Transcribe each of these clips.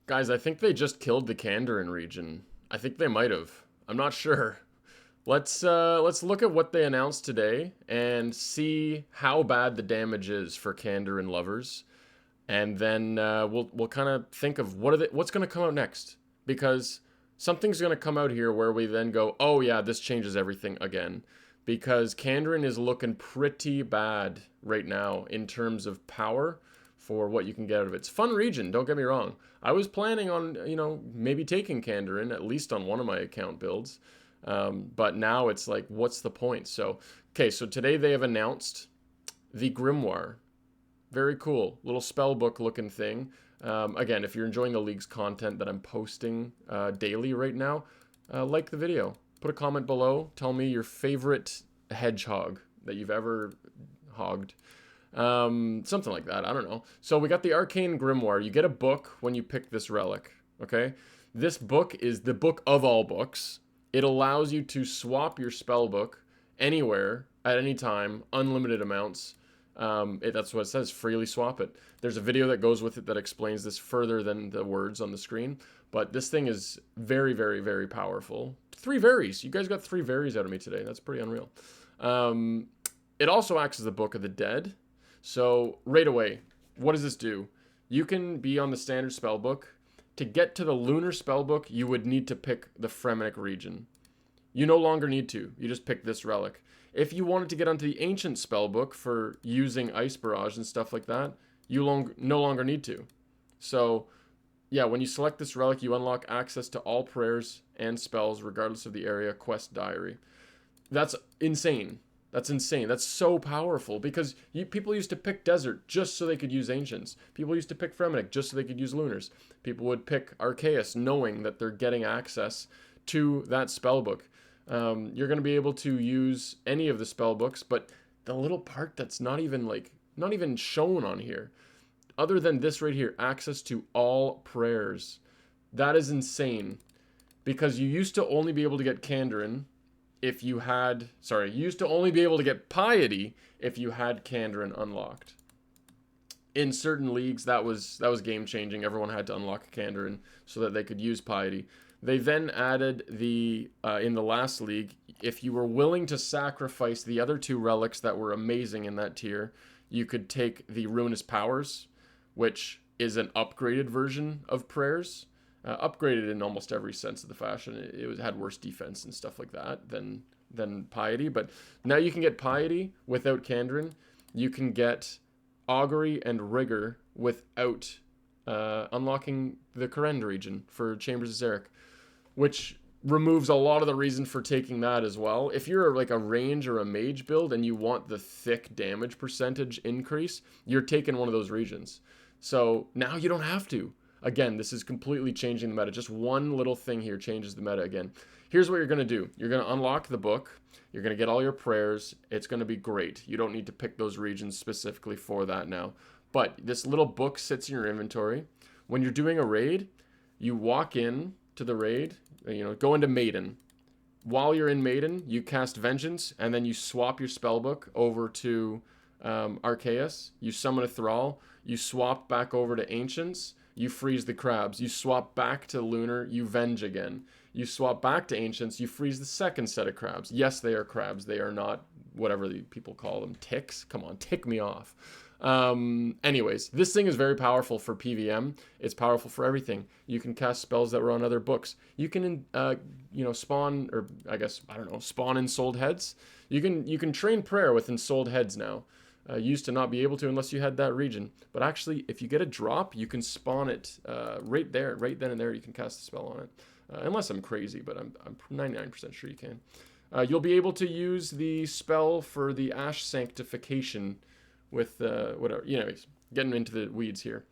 Guys, I think they just killed the Kandarin region. I think they might have. I'm not sure. Let's look at what they announced today and see how bad the damage is for Kandarin lovers, and then we'll kind of think of what's going to come out next, because something's going to come out here where we then go, oh yeah, this changes everything again, because Kandarin is looking pretty bad right now in terms of power for what you can get out of it. It's a fun region, don't get me wrong. I was planning on, maybe taking Kandarin, at least on one of my account builds. But now it's like, what's the point? So, okay, so today they have announced the Grimoire. Very cool. Little spell book looking thing. Again, if you're enjoying the League's content that I'm posting daily right now, like the video. Put a comment below. Tell me your favorite hedgehog that you've ever hogged. Something like that. I don't know. So we got the Arcane Grimoire. You get a book when you pick this relic. Okay? This book is the book of all books. It allows you to swap your spell book anywhere at any time, unlimited amounts. That's what it says, freely swap it. There's a video that goes with it that explains this further than the words on the screen. But this thing is very, very, very powerful. 3 varies. You guys got 3 varies out of me today. That's pretty unreal. It also acts as the Book of the Dead. So right away, what does this do? You can be on the standard spell book. To get to the lunar spellbook, you would need to pick the Fremenic region. You no longer need to. You just pick this relic. If you wanted to get onto the ancient spellbook for using Ice Barrage and stuff like that, you no longer need to. So, yeah, when you select this relic, you unlock access to all prayers and spells, regardless of the area, quest, diary. That's insane. That's insane. That's so powerful, because people used to pick Desert just so they could use Ancients. People used to pick Fremenic just so they could use Lunars. People would pick Arceus knowing that they're getting access to that spellbook. You're going to be able to use any of the spellbooks, but the little part that's not even shown on here, other than this right here, access to all prayers. That is insane, because you used to only be able to get Kandarin if you had, you used to only be able to get Piety if you had Kandarin unlocked. In certain leagues, that was game changing. Everyone had to unlock Kandarin so that they could use Piety. They then added in the last league, if you were willing to sacrifice the other 2 relics that were amazing in that tier, you could take the Ruinous Powers, which is an upgraded version of prayers. Upgraded in almost every sense of the fashion. It had worse defense and stuff like that than Piety. But now you can get Piety without Kandarin. You can get Augury and Rigor without unlocking the Korend region for Chambers of Xeric, which removes a lot of the reason for taking that as well. If you're like a range or a mage build and you want the thick damage percentage increase, you're taking one of those regions. So now you don't have to. Again, this is completely changing the meta. Just one little thing here changes the meta again. Here's what you're going to do. You're going to unlock the book. You're going to get all your prayers. It's going to be great. You don't need to pick those regions specifically for that now. But this little book sits in your inventory. When you're doing a raid, you walk in to the raid, go into Maiden. While you're in Maiden, you cast Vengeance, and then you swap your spellbook over to Arceus. You summon a Thrall. You swap back over to Ancients. You freeze the crabs. You swap back to Lunar. You venge again. You swap back to Ancients. You freeze the second set of crabs. Yes, they are crabs. They are not whatever the people call them. Ticks? Come on, tick me off. Anyways, this thing is very powerful for PVM. It's powerful for everything. You can cast spells that were on other books. You can, spawn, or I guess, I don't know, spawn Ensouled Heads. You can train prayer with Ensouled Heads now. Used to not be able to unless you had that region. But actually, if you get a drop, you can spawn it right there, right then and there. You can cast a spell on it. Unless I'm crazy, but I'm 99% sure you can. You'll be able to use the spell for the Ash Sanctification with whatever. Anyways, getting into the weeds here.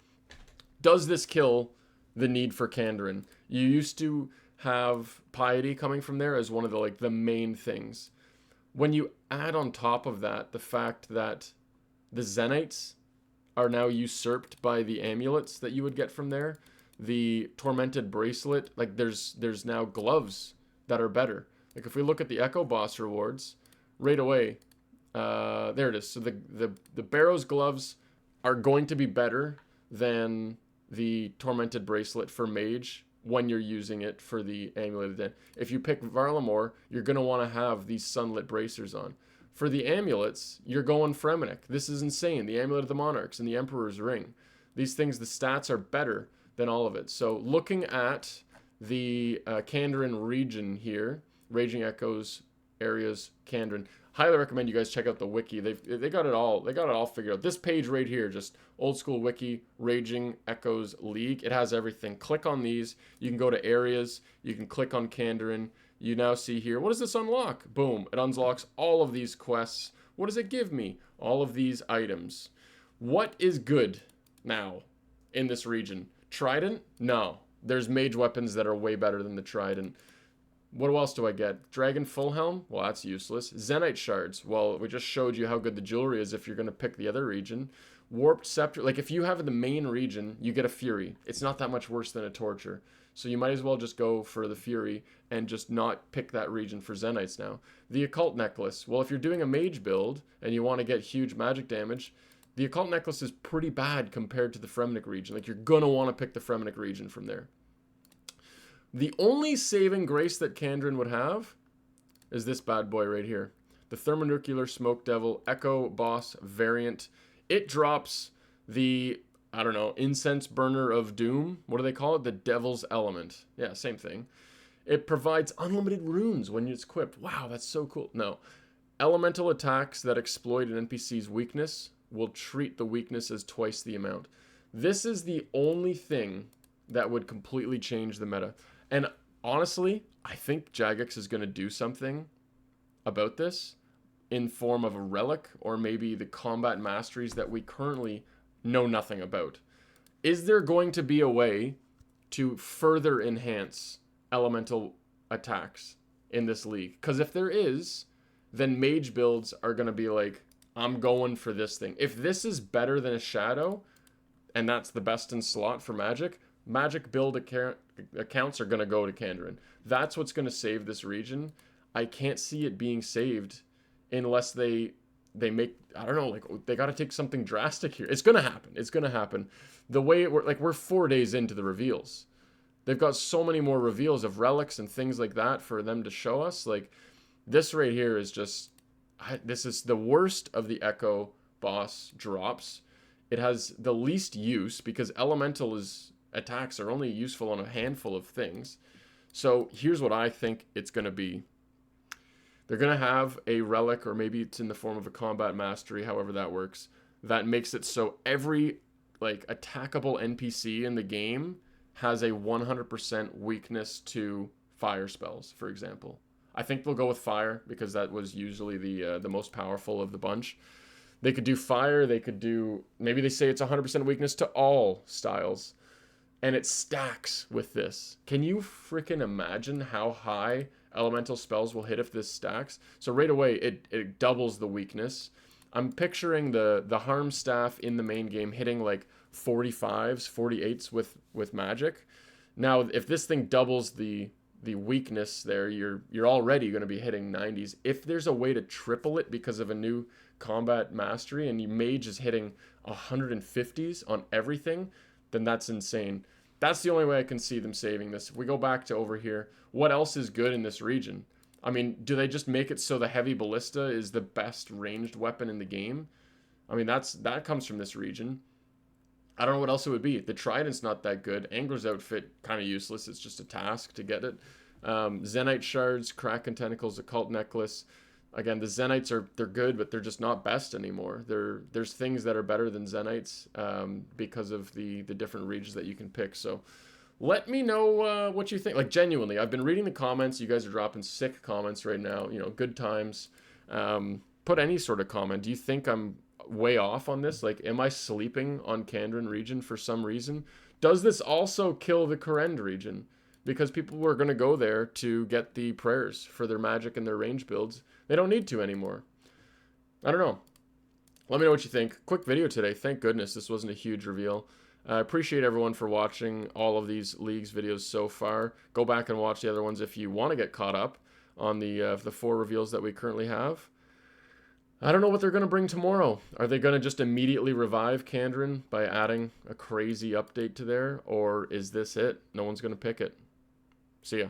Does this kill the need for Kandarin? You used to have Piety coming from there as one of the main things. When you add on top of that the fact that the Zenytes are now usurped by the amulets that you would get from there, the Tormented Bracelet, there's now gloves that are better. If we look at the Echo Boss rewards, right away, there it is. So the Barrow's gloves are going to be better than the Tormented Bracelet for Mage when you're using it for the Amulet of Den. If you pick Varlamore, you're going to want to have these Sunlit Bracers on. For the amulets, you're going Fremenic. This is insane. The Amulet of the Monarchs and the Emperor's Ring. These things, the stats are better than all of it. So looking at the Kandarin region here, Raging Echoes, areas, Kandarin. Highly recommend you guys check out the wiki. They got it all. They got it all figured out. This page right here, just old school wiki, Raging Echoes League. It has everything. Click on these. You can go to areas. You can click on Kandarin. You now see here, what does this unlock? Boom. It unlocks all of these quests. What does it give me? All of these items. What is good now in this region? Trident? No. There's mage weapons that are way better than the Trident. What else do I get? Dragon Full Helm? Well, that's useless. Zenyte Shards. Well, we just showed you how good the jewelry is if you're going to pick the other region. Warped Scepter. Like, if you have the main region, you get a Fury. It's not that much worse than a Torture. So you might as well just go for the Fury and just not pick that region for Zenytes now. The Occult Necklace. Well, if you're doing a mage build and you want to get huge magic damage, the Occult Necklace is pretty bad compared to the Fremenic region. Like, you're going to want to pick the Fremenic region from there. The only saving grace that Kandarin would have is this bad boy right here. The Thermonuclear Smoke Devil Echo Boss variant. It drops the, I don't know, Incense Burner of Doom. What do they call it? The Devil's Element. Yeah, same thing. It provides unlimited runes when it's equipped. Wow, that's so cool. No. Elemental attacks that exploit an NPC's weakness will treat the weakness as twice the amount. This is the only thing that would completely change the meta. And honestly, I think Jagex is going to do something about this in form of a relic or maybe the combat masteries that we currently know nothing about. Is there going to be a way to further enhance elemental attacks in this league? Because if there is, then mage builds are going to be like, I'm going for this thing. If this is better than a shadow, and that's the best in slot for magic build accounts are going to go to Kandarin. That's what's going to save this region. I can't see it being saved unless they make, I don't know, like, they got to take something drastic here. It's going to happen. It's going to happen. The way it like, we're 4 days into the reveals. They've got so many more reveals of relics and things like that for them to show us. Like, this right here is just, this is the worst of the Echo boss drops. It has the least use because elemental attacks are only useful on a handful of things. So here's what I think it's going to be. They're going to have a relic, or maybe it's in the form of a combat mastery, however that works, that makes it so every like attackable NPC in the game has a 100% weakness to fire spells, for example. I think they'll go with fire because that was usually the most powerful of the bunch. They could do fire, they could do, maybe they say it's 100% weakness to all styles. And it stacks with this. Can you freaking imagine how high elemental spells will hit if this stacks? So right away, it doubles the weakness. I'm picturing the harm staff in the main game hitting like 45s, 48s with magic. Now, if this thing doubles the weakness there, you're already going to be hitting 90s. If there's a way to triple it because of a new combat mastery and your mage is hitting 150s on everything, then that's insane. That's the only way I can see them saving this. If we go back to over here, what else is good in this region? I mean, do they just make it so the heavy ballista is the best ranged weapon in the game? I mean, that comes from this region. I don't know what else it would be. The Trident's not that good. Angler's outfit, kind of useless. It's just a task to get it. Zenyte Shards, Kraken Tentacles, Occult Necklace. Again, the Zenytes they're good, but they're just not best anymore. There's things that are better than Zenytes because of the different regions that you can pick. So let me know what you think. Like, genuinely, I've been reading the comments. You guys are dropping sick comments right now. You know, good times. Put any sort of comment. Do you think I'm way off on this? Like, am I sleeping on Kandarin region for some reason? Does this also kill the Korend region? Because people were going to go there to get the prayers for their magic and their range builds. They don't need to anymore. I don't know. Let me know what you think. Quick video today. Thank goodness this wasn't a huge reveal. I appreciate everyone for watching all of these Leagues videos so far. Go back and watch the other ones if you want to get caught up on the 4 reveals that we currently have. I don't know what they're going to bring tomorrow. Are they going to just immediately revive Kandarin by adding a crazy update to there? Or is this it? No one's going to pick it. See ya.